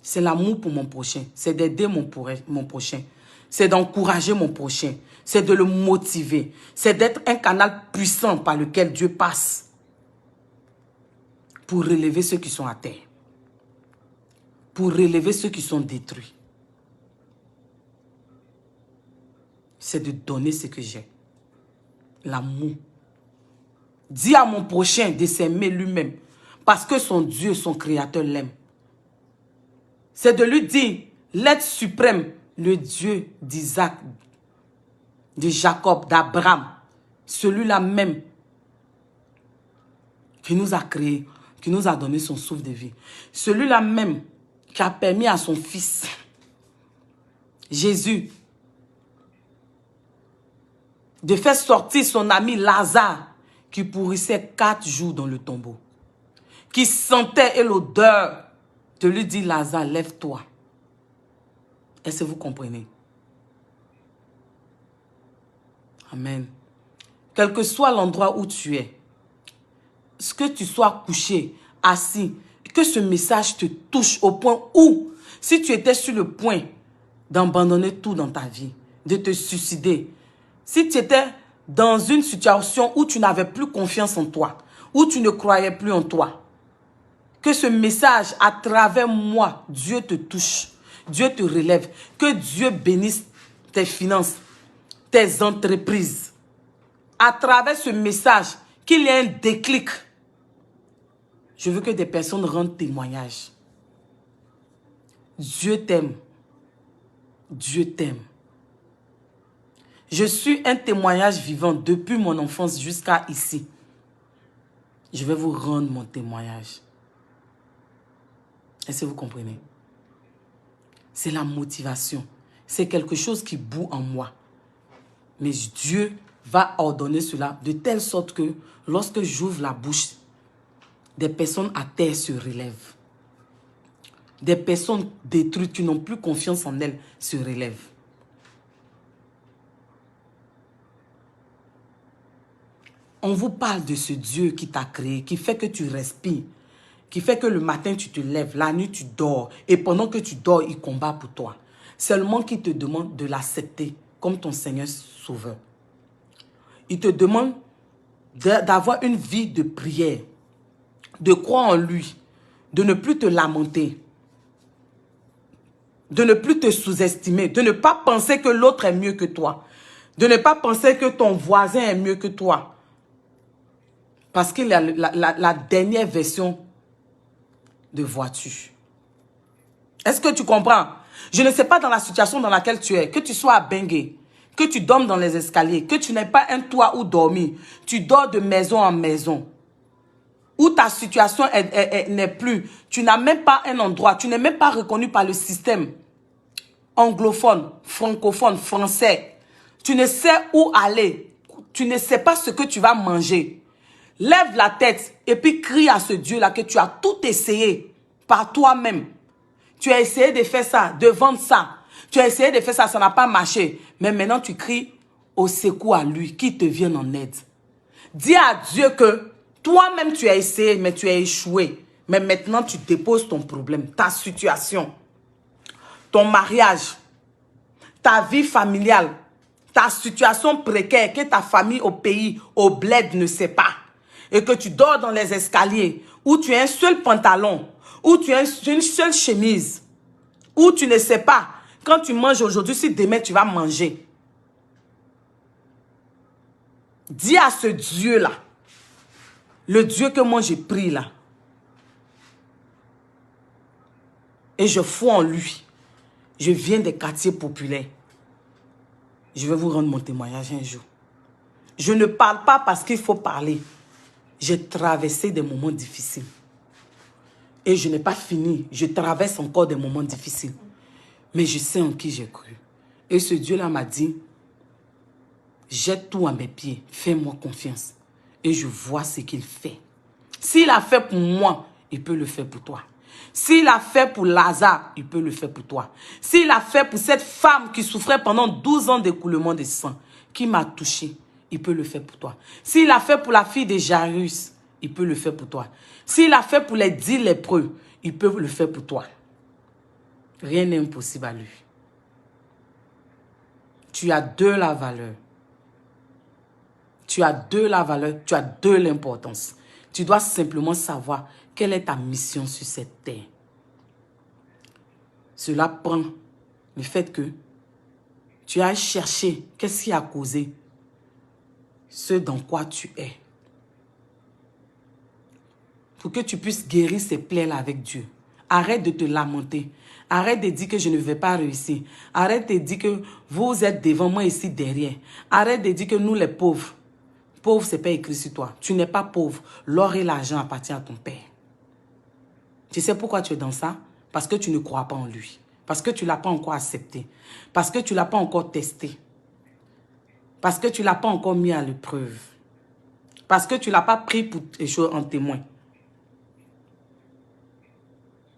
c'est l'amour pour mon prochain. C'est d'aider mon prochain. C'est d'encourager mon prochain. C'est de le motiver. C'est d'être un canal puissant par lequel Dieu passe pour relever ceux qui sont à terre. Pour relever ceux qui sont détruits. C'est de donner ce que j'ai. L'amour. Dis à mon prochain de s'aimer lui-même. Parce que son Dieu, son Créateur l'aime. C'est de lui dire, l'être suprême, le Dieu d'Isaac, de Jacob, d'Abraham, celui-là même qui nous a créés, qui nous a donné son souffle de vie. Celui-là même qui a permis à son fils, Jésus, de faire sortir son ami Lazare, qui pourrissait 4 jours dans le tombeau, qui sentait l'odeur de lui dire, Lazare, lève-toi. Est-ce que vous comprenez? Amen. Quel que soit l'endroit où tu es, que tu sois couché, assis, que ce message te touche au point où, si tu étais sur le point d'abandonner tout dans ta vie, de te suicider, si tu étais dans une situation où tu n'avais plus confiance en toi, où tu ne croyais plus en toi, que ce message, à travers moi, Dieu te touche, Dieu te relève, que Dieu bénisse tes finances, tes entreprises. À travers ce message, qu'il y ait un déclic. Je veux que des personnes rendent témoignage. Dieu t'aime. Dieu t'aime. Je suis un témoignage vivant depuis mon enfance jusqu'à ici. Je vais vous rendre mon témoignage. Est-ce que vous comprenez? C'est la motivation. C'est quelque chose qui bout en moi. Mais Dieu va ordonner cela de telle sorte que lorsque j'ouvre la bouche, des personnes à terre se relèvent. Des personnes détruites qui n'ont plus confiance en elles se relèvent. On vous parle de ce Dieu qui t'a créé, qui fait que tu respires, qui fait que le matin tu te lèves, la nuit tu dors, et pendant que tu dors, il combat pour toi. Seulement qu'il te demande de l'accepter comme ton Seigneur Sauveur. Il te demande d'avoir une vie de prière, de croire en lui, de ne plus te lamenter, de ne plus te sous-estimer, de ne pas penser que l'autre est mieux que toi, de ne pas penser que ton voisin est mieux que toi, parce qu'il a la dernière version de voiture. Est-ce que tu comprends? Je ne sais pas dans la situation dans laquelle tu es, que tu sois à Bengue, que tu dormes dans les escaliers, que tu n'aies pas un toit où dormir, tu dors de maison en maison, où ta situation n'est plus, tu n'as même pas un endroit, tu n'es même pas reconnu par le système anglophone, francophone, français. Tu ne sais où aller, tu ne sais pas ce que tu vas manger. Lève la tête et puis crie à ce Dieu-là que tu as tout essayé par toi-même. Tu as essayé de faire ça, de vendre ça. Tu as essayé de faire ça, ça n'a pas marché. Mais maintenant, tu cries au secours à lui, qui te vienne en aide. Dis à Dieu que toi-même, tu as essayé, mais tu as échoué. Mais maintenant, tu déposes ton problème, ta situation, ton mariage, ta vie familiale, ta situation précaire que ta famille au pays, au bled ne sait pas. Et que tu dors dans les escaliers, où tu as un seul pantalon, où tu as une seule chemise, où tu ne sais pas, quand tu manges aujourd'hui, si demain tu vas manger. Dis à ce Dieu-là, le Dieu que moi j'ai pris là, et je foi en lui. Je viens des quartiers populaires. Je vais vous rendre mon témoignage un jour. Je ne parle pas parce qu'il faut parler. J'ai traversé des moments difficiles. Et je n'ai pas fini. Je traverse encore des moments difficiles. Mais je sais en qui j'ai cru. Et ce Dieu-là m'a dit, jette tout à mes pieds. Fais-moi confiance. Et je vois ce qu'il fait. S'il a fait pour moi, il peut le faire pour toi. S'il a fait pour Lazare, il peut le faire pour toi. S'il a fait pour cette femme qui souffrait pendant 12 ans d'écoulement de sang, qui m'a touché, il peut le faire pour toi. S'il a fait pour la fille de Jairus, il peut le faire pour toi. S'il a fait pour les 10 lépreux, il peut le faire pour toi. Rien n'est impossible à lui. Tu as de la valeur. Tu as de la valeur, tu as de l'importance. Tu dois simplement savoir quelle est ta mission sur cette terre. Cela prend le fait que tu as cherché qu'est-ce qui a causé ce dans quoi tu es. Pour que tu puisses guérir ces plaies-là avec Dieu. Arrête de te lamenter. Arrête de dire que je ne vais pas réussir. Arrête de dire que vous êtes devant moi ici derrière. Arrête de dire que nous les pauvres. Pauvre, ce n'est pas écrit sur toi. Tu n'es pas pauvre. L'or et l'argent appartiennent à ton Père. Tu sais pourquoi tu es dans ça? Parce que tu ne crois pas en lui. Parce que tu ne l'as pas encore accepté. Parce que tu ne l'as pas encore testé. Parce que tu ne l'as pas encore mis à l'épreuve. Parce que tu ne l'as pas pris pour échouer en témoin.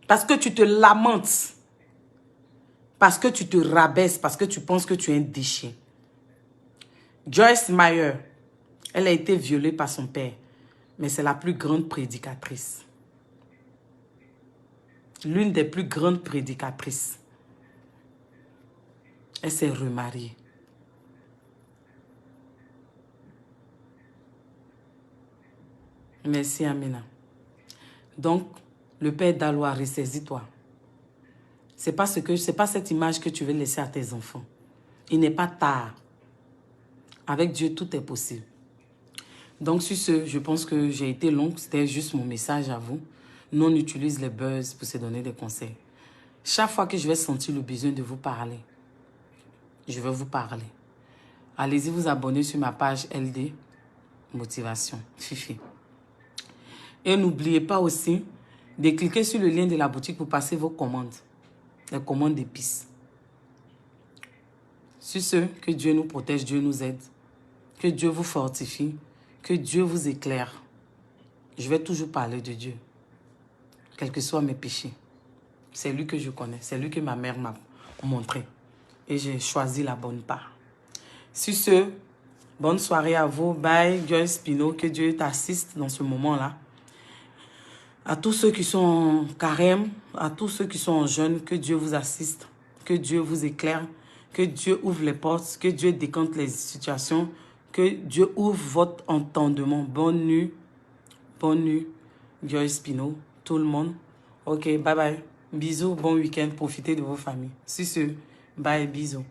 Parce que tu te lamentes. Parce que tu te rabaisses. Parce que tu penses que tu es un déchet. Joyce Meyer, elle a été violée par son père. Mais c'est la plus grande prédicatrice. L'une des plus grandes prédicatrices. Elle s'est remariée. Merci Amina. Donc, le Père Dalois, ressaisis-toi. Ce n'est pas cette image que tu veux laisser à tes enfants. Il n'est pas tard. Avec Dieu, tout est possible. Donc, sur ce, je pense que j'ai été longue. C'était juste mon message à vous. Nous, on utilise les buzz pour se donner des conseils. Chaque fois que je vais sentir le besoin de vous parler, je vais vous parler. Allez-y vous abonner sur ma page LD Motivation, Fifi. Et n'oubliez pas aussi de cliquer sur le lien de la boutique pour passer vos commandes. Les commandes d'épices. Sur ce, que Dieu nous protège, Dieu nous aide. Que Dieu vous fortifie. Que Dieu vous éclaire. Je vais toujours parler de Dieu. Quels que soient mes péchés. C'est lui que je connais. C'est lui que ma mère m'a montré. Et j'ai choisi la bonne part. Sur ce, bonne soirée à vous. Bye, Joyce Pino. Que Dieu t'assiste dans ce moment-là. À tous ceux qui sont en carême, à tous ceux qui sont en jeûne, que Dieu vous assiste. Que Dieu vous éclaire. Que Dieu ouvre les portes, que Dieu décante les situations, que Dieu ouvre votre entendement. Bonne nuit. Bonne nuit. Joyce Pino, tout le monde. Ok, bye bye. Bisous, bon week-end. Profitez de vos familles. Si ce, bye, bisous.